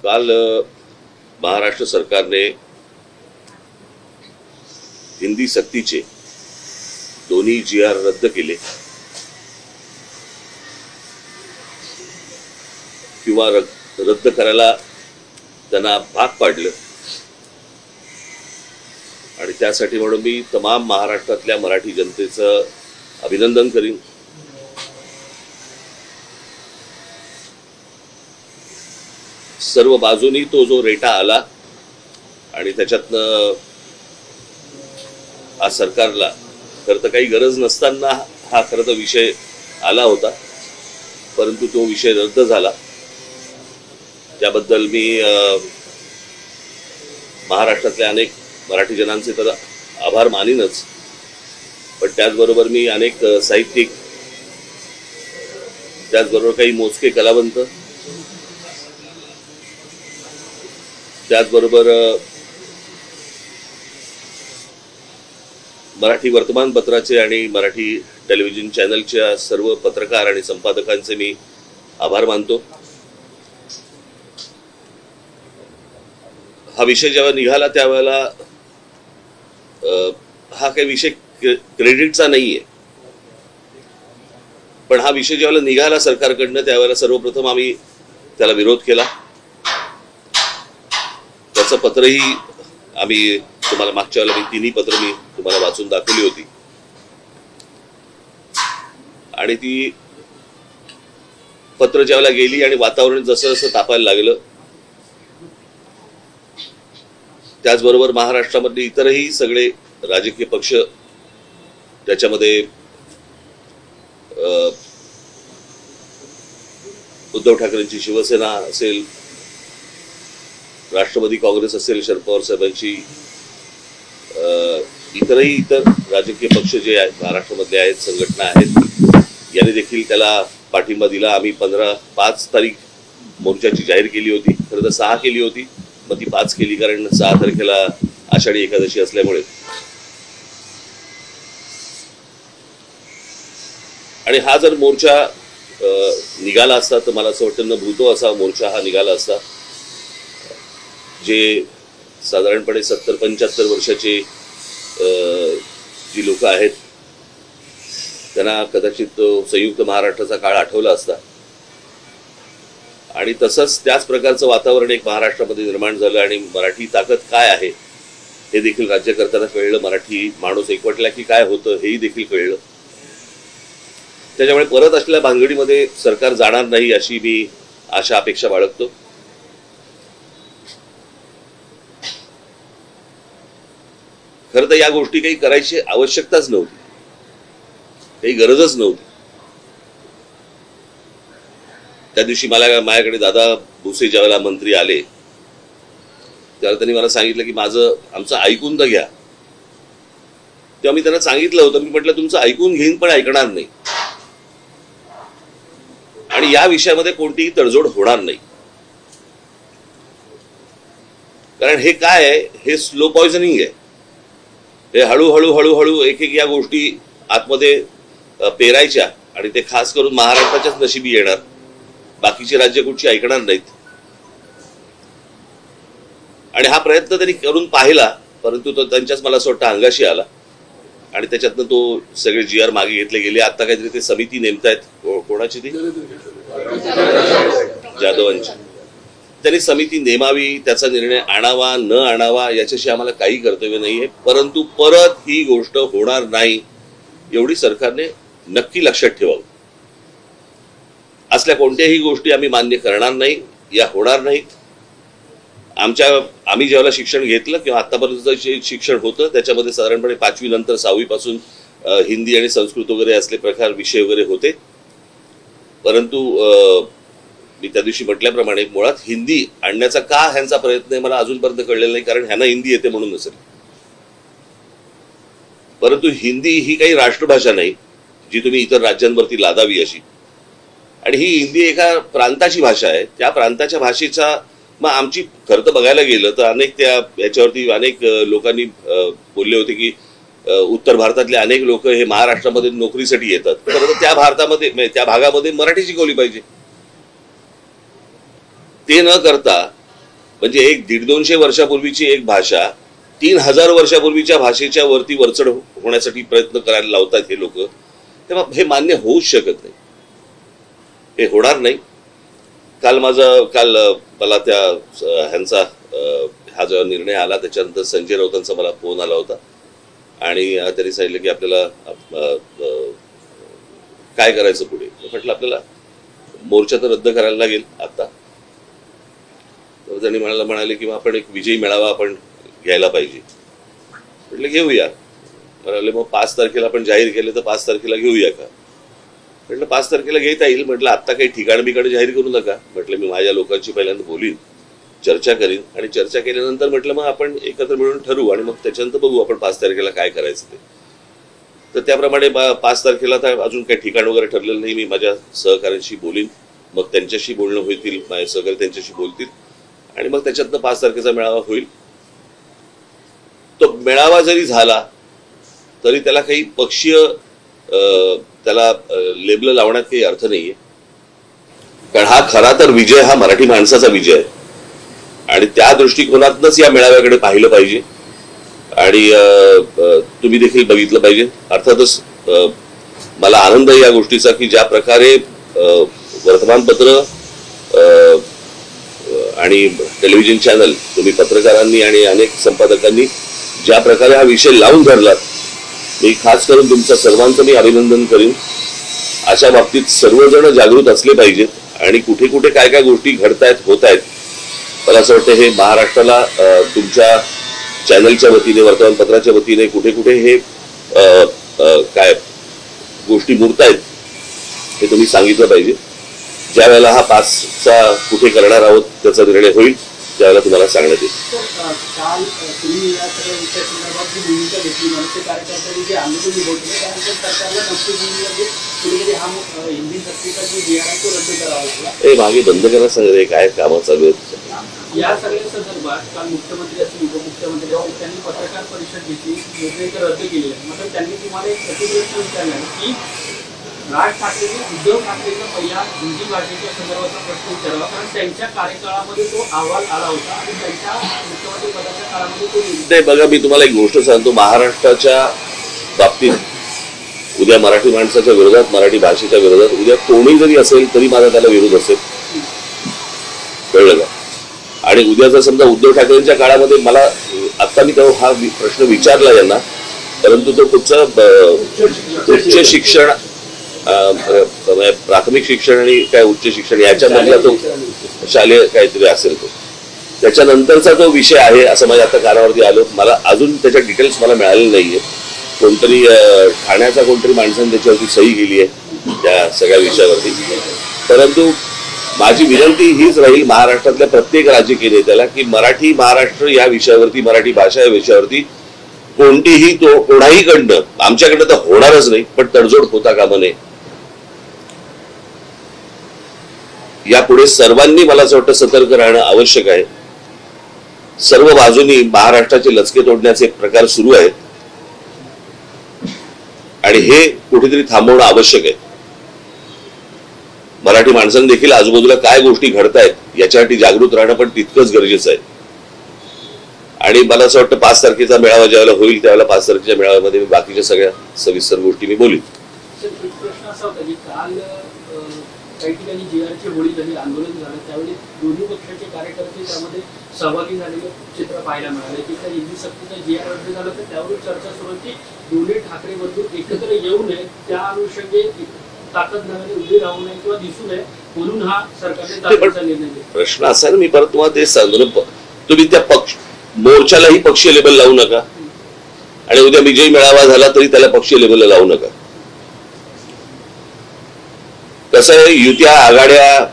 काल महाराष्ट्र सरकारने हिंदी सक्तीचे दोन्ही GR रद्द केले किंवा रद्द करायला त्यांना भाग पाडलं आणि त्यासाठी म्हणून मी तमाम महाराष्ट्रातल्या मराठी जनतेचं अभिनंदन करीन। सर्व बाजूनी तो जो रेटा आला आणि त्याच्यातनं आज सरकारला खरं तर काही गरज नसताना हा खरं तर विषय आला होता, परंतु तो विषय रद्द झाला त्याबद्दल मी महाराष्ट्रातल्या अनेक मराठी जनांचे तर आभार मानीनच, पण त्याचबरोबर मी अनेक साहित्यिक, त्याचबरोबर काही मोजके कलावंत, त्याचबरोबर मराठी वर्तमानपत्राचे आणि मराठी टेलिव्हिजन चॅनलच्या सर्व पत्रकार आणि संपादकांचे मी आभार मानतो। हा विषय जेव्हा निघाला त्यावेळेला हा काही विषय क्रेडिटचा नाहीये, पण हा विषय जेव्हा निघाला सरकारकडनं त्यावेळेला सर्वप्रथम आम्ही त्याला विरोध केला। त्याचं पत्रही आम्ही तुम्हाला मागच्या वेळेला तिन्ही पत्र मी तुम्हाला वाचून दाखवली होती आणि ती पत्र ज्यावेळेला गेली आणि वातावरण जसं जसं तापायला लागलं त्याचबरोबर महाराष्ट्रामध्ये इतरही सगळे राजकीय पक्ष त्याच्यामध्ये उद्धव ठाकरेंची शिवसेना असेल, राष्ट्रवादी काँग्रेस असेल, शरद पवार साहेबांची इतर राजकीय पक्ष जे आहेत महाराष्ट्रामधले आहेत, संघटना आहेत, यांनी देखील त्याला पाठिंबा दिला। आम्ही 5 तारीख मोर्चाची जाहीर केली होती, खरं तर 6 केली होती, मग ती 5 केली कारण 6 तारखेला आषाढी एकादशी असल्यामुळे। आणि हा जर मोर्चा निघाला असता तर मला असं वाटतं न भूतो असा मोर्चा हा निघाला असता। जे साधारणपणे 70-75 वर्षाचे जी लोक आहेत त्यांना कदाचित संयुक्त महाराष्ट्राचा काळ आठवला असता आणि तसंच त्याच प्रकारचं वातावरण एक महाराष्ट्रामध्ये निर्माण झालं आणि मराठी ताकद काय आहे हे देखील राज्यकर्त्यांना कळलं, मराठी माणूस एकवटला की काय होतं हेही देखील कळलं। त्याच्यामुळे परत असलेल्या भानगडीमध्ये सरकार जाणार नाही अशी मी आशा अपेक्षा बाळगतो। खरं तर या गोष्टी काही करायची आवश्यकताच नव्हती, काही गरजच नव्हती। त्या दिवशी माझ्याकडे दादा भुसे ज्यावेळेला मंत्री आले त्यावेळेला त्यांनी मला सांगितलं की आमचं ऐकून तर घ्या। तेव्हा मी त्यांना सांगितलं होतं, मी म्हटलं तुमचं ऐकून घेईन पण ऐकणार नाही आणि या विषयामध्ये कोणतीही तडजोड होणार नाही, कारण हे काय आहे, हे स्लो पॉइझनिंग आहे। हे हळूहळू एक या गोष्टी आतमध्ये पेरायच्या आणि ते खास करून महाराष्ट्राच्याच नशिबी येणार, बाकीची राज्य कुठची ऐकणार नाहीत। आणि हा प्रयत्न त्यांनी करून पाहिला, परंतु तो त्यांच्याच मला असं वाटतं अंगाशी आला आणि त्याच्यातनं तो सगळे GR मागे घेतले गेले। आता काहीतरी ते समिती नेमतायत, कोणाची ती जाधवांची, त्यांनी समिती नेमावी, त्याचा निर्णय आणावा न आणावा याच्याशी आम्हाला काही कर्तव्य नाहीये, परंतु परत ही गोष्ट होणार नाही एवढी सरकारने नक्की लक्षात ठेवावं। असल्या कोणत्याही गोष्टी आम्ही मान्य करणार नाही, या होणार नाहीत। आम्ही जेव्हा शिक्षण घेतलं किंवा आतापर्यंत जे शिक्षण होतं त्याच्यामध्ये साधारणपणे 5वी नंतर 6वी पासून हिंदी आणि संस्कृत वगैरे असले प्रकार विषय वगैरे होते, परंतु मी त्या दिवशी म्हटल्याप्रमाणे मुळात हिंदी आणण्याचा का ह्यांचा प्रयत्न आहे मला अजूनपर्यंत कळलेला नाही, कारण ह्यांना हिंदी येते म्हणून नसेल, परंतु हिंदी ही काही राष्ट्रभाषा नाही जी तुम्ही इतर राज्यांवरती लादावी अशी, आणि ही हिंदी एका प्रांताची भाषा आहे। त्या प्रांताच्या भाषेचा मग आमची खरं तर बघायला गेलं तर अनेक याच्यावरती अनेक लोकांनी बोलले होते की उत्तर भारतातले अनेक लोक हे महाराष्ट्रामध्ये नोकरीसाठी येतात, खरं तर त्या भागामध्ये मराठी शिकवली पाहिजे। ते न करता म्हणजे एक 150-200 वर्षापूर्वीची एक भाषा 3000 वर्षापूर्वीच्या भाषेच्या वरती वरचढ होण्यासाठी प्रयत्न करायला लावतात हे लोक, तेव्हा हे मान्य होऊच शकत नाही, हे होणार नाही. काल मला त्या ह्यांचा हा जो निर्णय आला त्याच्यानंतर संजय राऊतांचा मला फोन आला होता आणि त्यांनी सांगितलं की आपल्याला काय करायचं पुढे. म्हटलं आपल्याला मोर्चा तर रद्द करायला लागेल आता. तर त्यांनी म्हणाले की आपण एक विजयी मेळावा आपण घ्यायला पाहिजे. म्हटलं घेऊया. म्हणाले मग 5 तारखेला आपण जाहीर केले तर 5 तारखेला घेऊया का. म्हटलं 5 तारखेला घेता येईल. म्हटलं आत्ता काही ठिकाण बिकाण जाहीर करू नका. म्हटलं मी माझ्या लोकांची पहिल्यांदा बोलीन, चर्चा करीन आणि चर्चा केल्यानंतर म्हटलं मग आपण एकत्र मिळून ठरवू आणि मग त्याच्यानंतर बघू आपण 5 तारखेला काय करायचं ते. तर त्याप्रमाणे 5 तारखेला तर अजून काही ठिकाण वगैरे ठरलेलं नाही. मी माझ्या सहकाऱ्यांशी बोलीन, मग त्यांच्याशी बोलणं होईल, माझे सहकारी त्यांच्याशी बोलतील आणि मग त्याच्यातनं 5 तारखेचा मेळावा होईल. तो मेळावा जरी झाला तरी त्याला काही पक्षीय त्याला लेबल लावण्यात काही अर्थ नाहीये, कारण हा खरा तर विजय हा मराठी माणसाचा विजय आहे आणि त्या दृष्टिकोनातूनच या मेळाव्याकडे पाहिलं पाहिजे आणि तुम्ही देखील बघितलं पाहिजे. अर्थातच मला आनंद आहे या गोष्टीचा की ज्या प्रकारे वर्तमानपत्र आणि टेलिव्हिजन चॅनल, तुम्ही पत्रकारांनी आणि अनेक संपादकांनी ज्या प्रकारे हा विषय लावून धरला, मी खास करून तुमच्या सर्वांचं मी अभिनंदन करीन. अशा बाबतीत सर्वजण जागृत असले पाहिजेत आणि कुठे कुठे काय काय गोष्टी घडतायत होत आहेत. मला असं वाटतं हे महाराष्ट्राला तुमच्या चॅनलच्या वतीने, वर्तमानपत्राच्या वतीने कुठे कुठे हे काय गोष्टी मुरतायत हे तुम्ही सांगितलं पाहिजे. ज्या वेळेला हा 5चा कुठे करणार आहोत त्याचा निर्णय होईल त्यावेळेला तुम्हाला सांगण्यात येईल. काल तुम्ही या सगळ्या विषयासंदर्भात जी भूमिका घेतली, मनसे कार्यकर्त्यांनी जे आंदोलन उभवले त्यानंतर सरकारला नक्की कुठेतरी हा हिंदी सक्तीचा जो जी.आर. आहे तो रद्द करावा लागला. हे मागे बंद करा सगळे काय कामं चालू आहेत. या सगळ्या संदर्भात काल मुख्यमंत्री असतील, उपमुख्यमंत्री असतील, त्यांनी पत्रकार परिषद घेतली, निर्णय तर रद्द केलेला. मात्र त्यांनी तुम्हाला एक प्रतिप्रश्न विचारला की राज ठाकरेंनी उद्धव ठाकरेंचा पहिला हिंदी भाषेच्या संदर्भाचा प्रश्न विचारावा, कारण त्यांच्या कार्यकाळामध्ये तो अहवाल आला होता आणि त्यांच्या मुख्यमंत्री पदाच्या काळामध्ये तो नाही. बघा मी तुम्हाला एक गोष्ट सांगतो, महाराष्ट्राच्या बाबतीत उद्या मराठी माणसाच्या विरोधात, मराठी भाषेच्या विरोधात उद्या कोणी जरी असेल तरी माझा त्याला विरोध असेल, कळलं का. आणि उद्या जर समजा उद्धव ठाकरेंच्या काळामध्ये मला आता मी तेव्हा हा प्रश्न विचारला यांना, परंतु तो कुठचं उच्च शिक्षण, प्राथमिक शिक्षण आणि काय उच्च शिक्षण याच्यामधला तो शालेय काहीतरी असेल तो, त्याच्यानंतरचा तो विषय आहे असं माझ्या आता कानावरती आलं. मला अजून त्याच्या डिटेल्स मला मिळालेले नाहीये. कोणतरी ठाण्याचा कोणतरी माणसाने त्याच्यावरती सही केली आहे त्या सगळ्या विषयावरती. परंतु माझी विनंती हीच राहील महाराष्ट्रातल्या प्रत्येक राजकीय नेत्याला की मराठी महाराष्ट्र या विषयावरती, मराठी भाषा या विषयावरती कोणतीही तो कोणाही कडनं, आमच्याकडनं तर होणारच नाही पण तडजोड होता कामा नये. यापुढे सर्वांनी मला असं वाटतं सतर्क राहणं आवश्यक आहे. सर्व बाजूनी महाराष्ट्राचे लचके तोडण्याचे प्रकार सुरू आहेत आणि हे कुठेतरी थांबवणं आवश्यक आहे. मराठी माणसांनी देखील आजूबाजूला काय गोष्टी घडतायत याच्यासाठी जागृत राहणं पण तितकंच गरजेचं आहे. आणि मला असं वाटतं 5 तारखेचा मेळावा ज्यावेळेला होईल त्यावेळेला 5 तारखेच्या मेळाव्यामध्ये मी बाकीच्या सगळ्या सविस्तर गोष्टी मी बोलीन. प्रश्न असा होता की काल काही ठिकाणी जी.आरची होळी झाली, आंदोलन झालं, त्यावेळी दोन्ही पक्षाचे कार्यकर्ते त्यामध्ये सहभागी झालेलं चित्र पाहायला मिळालं की त्या हिंदी सक्तीचा जी.आर रद्द झाला तर त्यावर चर्चा सुरू होती दोन्ही ठाकरे बंधू एकत्र येऊ नये, त्या अनुषंगे ताकद नव्याने उभी राहू नये किंवा दिसू नये म्हणून हा सरकारने निर्णय घेतला. प्रश्न असा ना, मी परत तुम्हाला तेच सांगतो, तुम्ही त्या पक्ष मोर्चालाही पक्षीय लेबल लावू नका आणि उद्या विजयी मेळावा झाला तरी त्याला पक्षीय लेबल लावू नका. कसं आहे, युत्या, आघाड्या,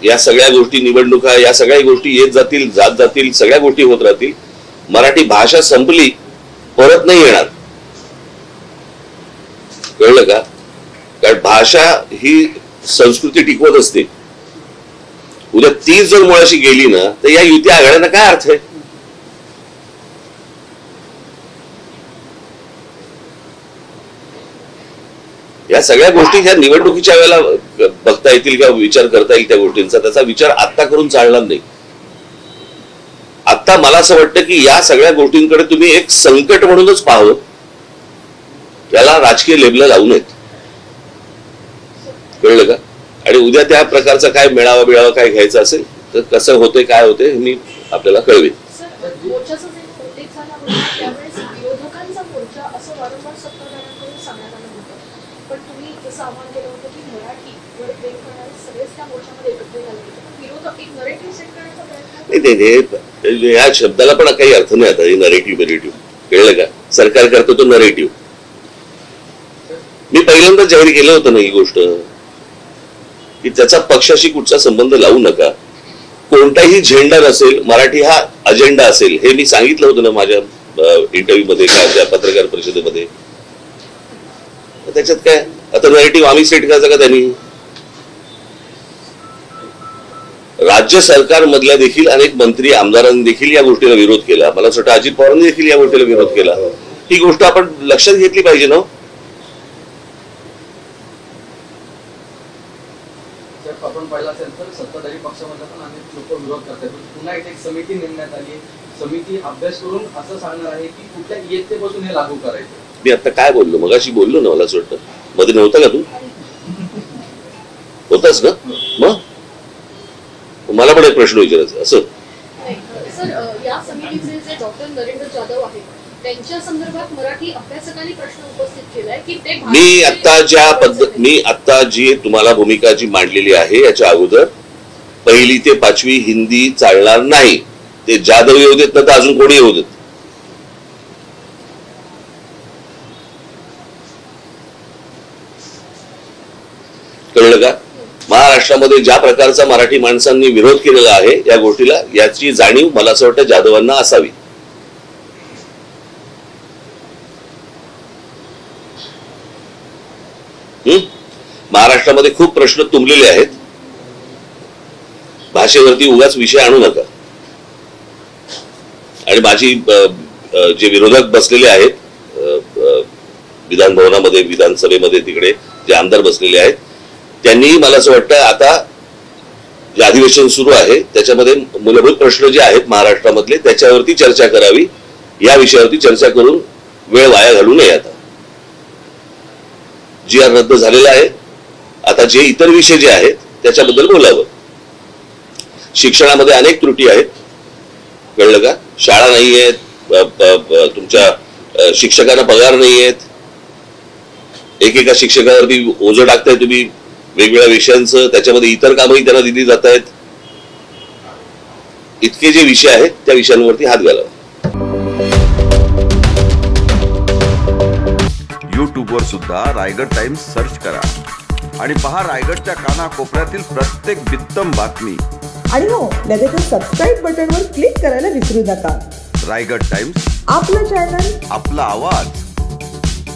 या सगळ्या गोष्टी, निवडणुका, या सगळ्या गोष्टी येत जातील, जात जातील, सगळ्या गोष्टी होत राहतील. मराठी भाषा संपली, परत नाही येणार, कळलं का. कारण भाषा ही संस्कृती टिकवत असते. उद्या तीच जर मुळाशी गेली ना तर या युत्या आघाड्यांना काय अर्थ आहे. या सगळ्या गोष्टी ह्या निवडणुकीच्या वेळेला बघता येतील किंवा विचार करता येईल त्या गोष्टींचा. त्याचा विचार आता करून चालणार नाही. आता मला असं वाटतं की या सगळ्या गोष्टींकडे तुम्ही एक संकट म्हणूनच पाहावं, त्याला राजकीय लेबल लावू नयेत. कळलं का? आणि उद्या त्या प्रकारचा काय मेळावा काय घ्यायचा असेल तर कसं होते काय होते मी आपल्याला कळवेन. विरोधकांचा मोर्चा असं वारंवार सत्ताधाऱ्यांकडून सांगण्यात आलं होतं, पण तुम्ही जसं आव्हान केलं होतं की मराठीवर प्रेम करणारे सगळेच त्या मोर्चामध्ये एकत्र झाले होते, पण विरोधक एक नरेटिव्ह सेट करण्याचा प्रयत्न नाही, या शब्दाला पण काही अर्थ नाही आता. नरेटिव्ह कळलं का? सरकार करतो तो नरेटिव्ह. मी पहिल्यांदा जाहीर केलं होतं ना ही गोष्ट की त्याचा पक्षाशी कुठचा संबंध लावू नका, कोणताही झेंडा नसेल, मराठी हा अजेंडा असेल, हे मी सांगितलं होतं ना माझ्या इंटरव्ह्यू मध्ये त्या पत्रकार परिषदेमध्ये. त्याच्यात काय आता नरेटिव्ह आम्ही सेट करायचा का त्यांनी? राज्य सरकार मधल्या देखील अनेक मंत्री आमदारांनी देखील या गोष्टीला विरोध केला. मला असं वाटतं अजित पवारांनी देखील या गोष्टीला विरोध केला. ही गोष्ट आपण लक्षात घेतली पाहिजे ना. आपण पाहिला असेल तर सत्ताधारी पक्षामध्ये पण अनेक लोक विरोध करतात. पुन्हा एक समिती नेमण्यात आली. समिती अभ्यास करून असं सांगणार आहे की कुठल्या इयत्तेपासून हे लागू करायचं. मी आता काय बोललो, मगाशी बोललो ना, मला असं वाटतं मध्ये नव्हता का तू? होतास ना? मग मला पण एक प्रश्न विचारायचा असं. सर, या समितीचे जे डॉक्टर नरेंद्र जाधव आहेत त्यांच्या संदर्भात मराठी अभ्यासकांनी प्रश्न उपस्थित केलाय की ते मी आता जी तुम्हाला भूमिका जी मांडलेली आहे याच्या अगोदर 1ली ते 5वी हिंदी चालणार नाही. ते जाधव येऊ देत ना तर अजून कोणी येऊ देत. कळलं का? महाराष्ट्रामध्ये ज्या प्रकारचा मराठी माणसांनी विरोध केलेला आहे या गोष्टीला, याची जाणीव मला असं वाटतं जाधवांना असावी. महाराष्ट्रामध्ये खूप प्रश्न तुंबलेले आहेत. भाषेवरती उगाच विषय आणू नका. आणि माझी जे विरोधक बसलेले आहेत विधान भवनामध्ये, विधानसभेमध्ये, तिकडे जे आमदार बसलेले आहेत, त्यांनी मला असं वाटतं आता जे अधिवेशन सुरू आहे त्याच्यामध्ये मूलभूत प्रश्न जे आहेत महाराष्ट्रामधले त्याच्यावरती चर्चा करावी. या विषयावरती चर्चा करून वेळ वाया घालू नये. आता GR रद्द झालेला आहे. आता जे इतर विषय जे आहेत त्याच्याबद्दल बोलावं. शिक्षणामध्ये अनेक त्रुटी आहेत. कळलं का? शाळा नाही आहेत, तुमच्या शिक्षकांना पगार नाही आहेत, एकेका शिक्षकावरती ओझं टाकताय तुम्ही वेगवेगळ्या विषयांचं, त्याच्यामध्ये इतर कामही त्यांना दिली जात आहेत. इतके जे विषय आहेत त्या विषयांवरती हात घालावा. यूट्यूबवर सुद्धा रायगड टाइम्स सर्च करा आणि पहा रायगडच्या कानाकोपऱ्यातील प्रत्येक बित्तम बातमी. आणि हो, लगेच सबस्क्राईब बटनवर क्लिक करायला विसरू नका. रायगड टाइम्स, आपलं चॅनल, आपला आवाज.